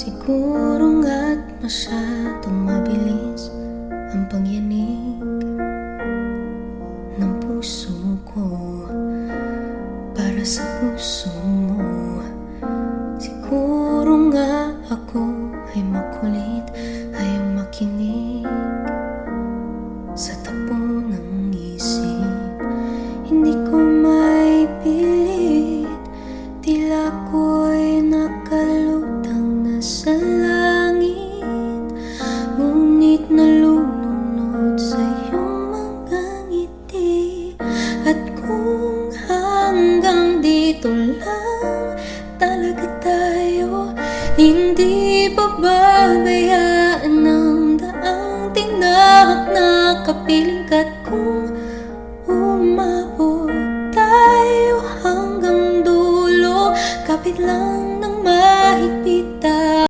Siguro nga't masyadong mabilis ang pagyanig ng puso ko para sa puso mo. Siguro nga ako ay makulit, ayaw makinig sa tapo ng isip. Hindi ko maipilit, tila ko'y nakalutang na sa langit, ngunit nalulunod sa iyong mga ngiti. At kung hanggang dito lang talaga tayo, hindi pababayaan ng daang tinahak na kapiling ka't kung umabot tayo hanggang dulo, kapit lang ng mahigpit